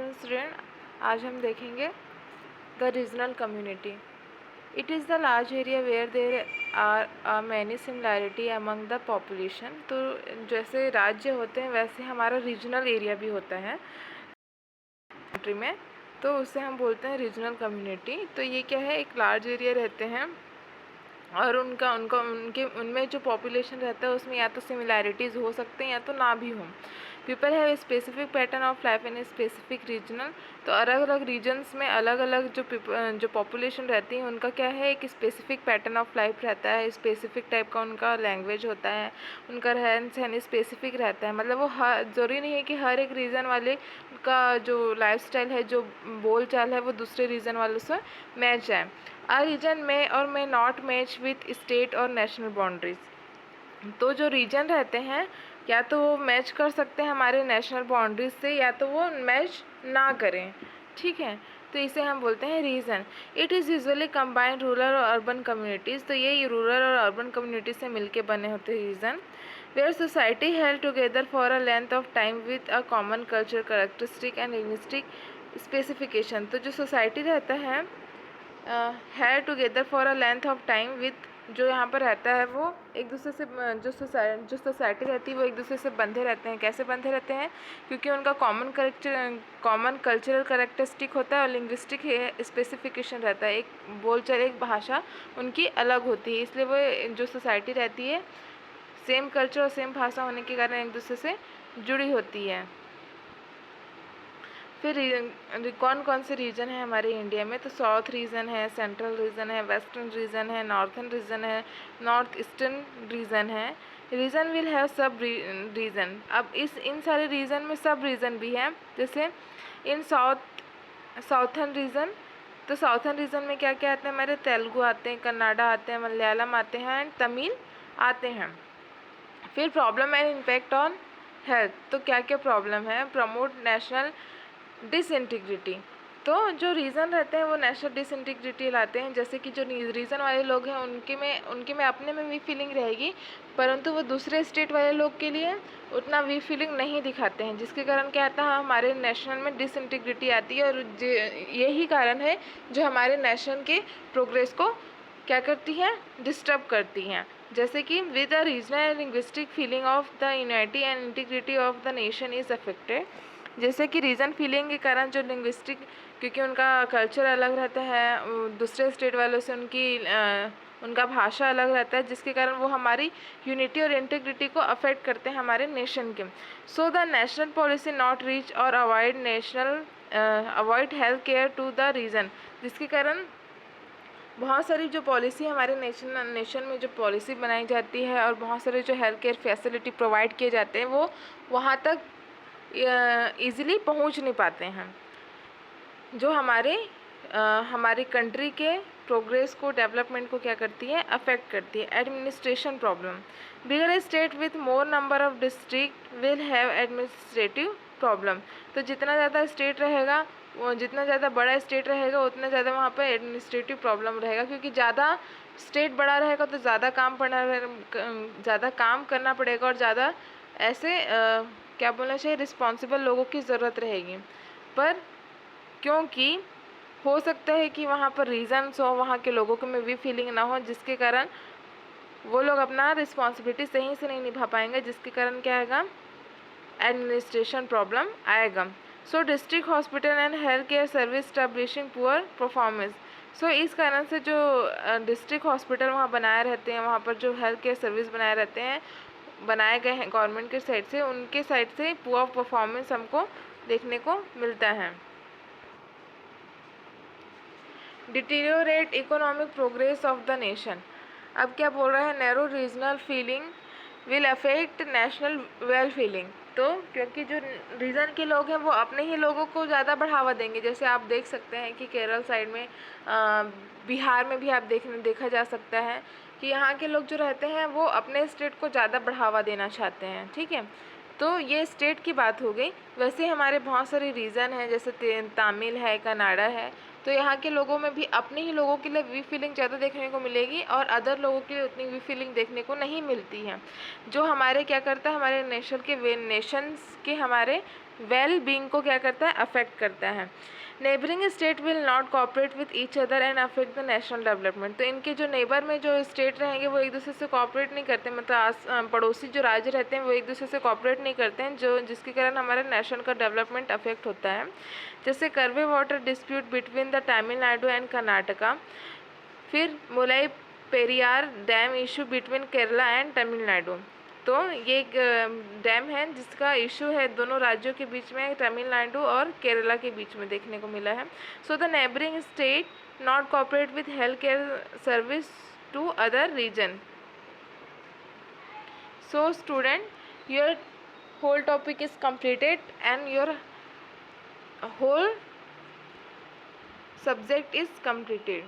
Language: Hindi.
Afternoon student. आज हम देखेंगे the regional community. It is the large area where there are many similarity among the population. तो जैसे राज्य होते हैं वैसे हमारा रीजनल एरिया भी होता है कंट्री में, तो उससे हम बोलते हैं रीजनल कम्युनिटी। तो ये क्या है, एक लार्ज एरिया रहते हैं और उनमें जो पॉपुलेशन रहता है उसमें या तो सिमिलैरिटीज़ हो सकते हैं या तो ना भी हों। People have specific pattern of life in specific regional. तो अलग अलग रीजन्स में अलग अलग जो पॉपुलेशन रहती है उनका क्या है, एक स्पेसिफिक पैटर्न ऑफ लाइफ रहता है, स्पेसिफिक टाइप का उनका लैंग्वेज होता है, उनका रहन सहन स्पेसिफिक रहता है। मतलब वो ज़रूरी नहीं है कि हर एक रीजन वाले का जो लाइफस्टाइल है, जो बोल चाल है, वो दूसरे रीजन वालों से मैच है। A region may or may not match with state और national boundaries। तो जो रीजन रहते हैं या तो वो मैच कर सकते हैं हमारे नेशनल बाउंड्रीज से या तो वो मैच ना करें, ठीक है। तो इसे हम बोलते हैं region. It is usually combined rural और अर्बन कम्युनिटीज़। तो ये रूरल और अर्बन कम्युनिटी से मिलके बने होते हैं region. Where society held together for a length of time with a common culture characteristic and linguistic specification. तो जो सोसाइटी रहता है है together for a length of time with, जो यहाँ पर रहता है वो एक दूसरे से जो सोसाइटी रहती है वो एक दूसरे से बंधे रहते हैं। कैसे बंधे रहते हैं? क्योंकि उनका कॉमन कल्चरल करेक्टरिस्टिक होता है और लिंग्विस्टिक स्पेसिफिकेशन रहता है। एक बोलचाल, एक भाषा उनकी अलग होती है, इसलिए वो जो सोसाइटी रहती है सेम कल्चर और सेम भाषा होने के कारण एक दूसरे से जुड़ी होती है। फिर कौन कौन से रीजन है हमारे इंडिया में? तो साउथ रीजन है, सेंट्रल रीजन है, वेस्टर्न रीजन है, नॉर्थन रीजन है, नॉर्थ ईस्टर्न रीजन है। रीजन विल हैव सब रीजन। अब इन सारे रीजन में सब रीजन भी है। जैसे इन साउथर्न रीजन, तो साउथर्न रीजन में क्या क्या आते हैं हमारे? तेलुगु आते हैं, कन्नाडा आते हैं, मलयालम आते हैं एंड तमिल आते हैं। फिर problem and impact on health. तो क्या क्या प्रॉब्लम है? Promote national disintegrity. तो जो रीज़न रहते हैं वो नेशनल डिसइंटीग्रिटी लाते हैं। जैसे कि जो रीज़न वाले लोग हैं उनके में अपने में वीक फीलिंग रहेगी, परंतु वो दूसरे स्टेट वाले लोग के लिए उतना वीक फीलिंग नहीं दिखाते हैं, जिसके कारण क्या आता है, हमारे नेशनल में डिसइंटीग्रिटी आती है। और यही कारण है जो हमारे नेशनल के प्रोग्रेस को क्या करती है? डिस्टर्ब करती हैं। जैसे कि with the regional and linguistic feeling of the unity and integrity of the nation is affected. जैसे कि रीजन फीलिंग के कारण जो लिंग्विस्टिक, क्योंकि उनका कल्चर अलग रहता है दूसरे स्टेट वालों से, उनका भाषा अलग रहता है, जिसके कारण वो हमारी यूनिटी और इंटीग्रिटी को अफेक्ट करते हैं हमारे नेशन के। So the national policy not reach और avoid health care to the region, जिसके कारण बहुत सारी जो पॉलिसी हमारे नेशन में जो पॉलिसी बनाई जाती है और बहुत सारे जो हेल्थ केयर फैसिलिटी प्रोवाइड किए जाते हैं वो वहाँ तक ईज़िली पहुँच नहीं पाते हैं, जो हमारी कंट्री के प्रोग्रेस को, डेवलपमेंट को क्या करती है? अफेक्ट करती है। Administration problem. Bigger state with more number of district will have administrative problem. तो जितना ज़्यादा स्टेट रहेगा, जितना ज़्यादा बड़ा स्टेट रहेगा उतना ज़्यादा वहाँ पर एडमिनिस्ट्रेटिव प्रॉब्लम रहेगा, क्योंकि ज़्यादा स्टेट बड़ा रहेगा तो ज़्यादा काम करना पड़ेगा और ज़्यादा ऐसे क्या बोलना चाहिए, रिस्पॉन्सिबल लोगों की ज़रूरत रहेगी। पर क्योंकि हो सकता है कि वहाँ पर रीजन्स हो, वहाँ के लोगों को में भी फीलिंग ना हो, जिसके कारण वो लोग अपना रिस्पॉन्सिबिलिटी सही से नहीं निभा पाएंगे, जिसके कारण क्या आएगा? एडमिनिस्ट्रेशन प्रॉब्लम आएगा। So district hospital and health care service establishing poor performance. So इस कारण से जो डिस्ट्रिक्ट हॉस्पिटल वहाँ बनाए रहते हैं, वहाँ पर जो हेल्थ केयर सर्विस बनाए गए हैं गवर्नमेंट के साइड से, उनके साइड से पुअर परफॉर्मेंस हमको देखने को मिलता है। Deteriorate economic progress of the nation. अब क्या बोल रहा है? Narrow regional feeling will affect national well feeling. तो क्योंकि जो रीजन के लोग हैं वो अपने ही लोगों को ज़्यादा बढ़ावा देंगे। जैसे आप देख सकते हैं कि केरल साइड में, बिहार में भी आप देखा जा सकता है कि यहाँ के लोग जो रहते हैं वो अपने स्टेट को ज़्यादा बढ़ावा देना चाहते हैं, ठीक है। तो ये स्टेट की बात हो गई। वैसे हमारे बहुत सारे रीज़न हैं, जैसे तमिल है, कन्नाडा है। तो यहाँ के लोगों में भी अपने ही लोगों के लिए वी फीलिंग ज़्यादा देखने को मिलेगी और अदर लोगों के लिए उतनी वी फीलिंग देखने को नहीं मिलती है। जो हमारे क्या करता है, हमारे नेशंस के हमारे वेल बींग को क्या करता है, अफेक्ट करता है। Neighbouring state will not cooperate with each other and affect the national development. तो इनके जो नेबर में जो स्टेट रहेंगे वो एक दूसरे से कोऑपरेट नहीं करते, मतलब पड़ोसी जो राज्य रहते हैं वो एक दूसरे से कोऑपरेट नहीं करते हैं, जो जिसके कारण हमारे नेशन का डेवलपमेंट अफेक्ट होता है। जैसे curve water dispute between the Tamil Nadu and Karnataka, फिर मुलाई Periyar dam issue between Kerala and Tamil Nadu. तो ये एक डैम है जिसका इशू है दोनों राज्यों के बीच में, तमिलनाडु और केरला के बीच में देखने को मिला है। So the neighbouring state not cooperate with health care service to other region. So student, your whole topic is completed and your whole subject is completed.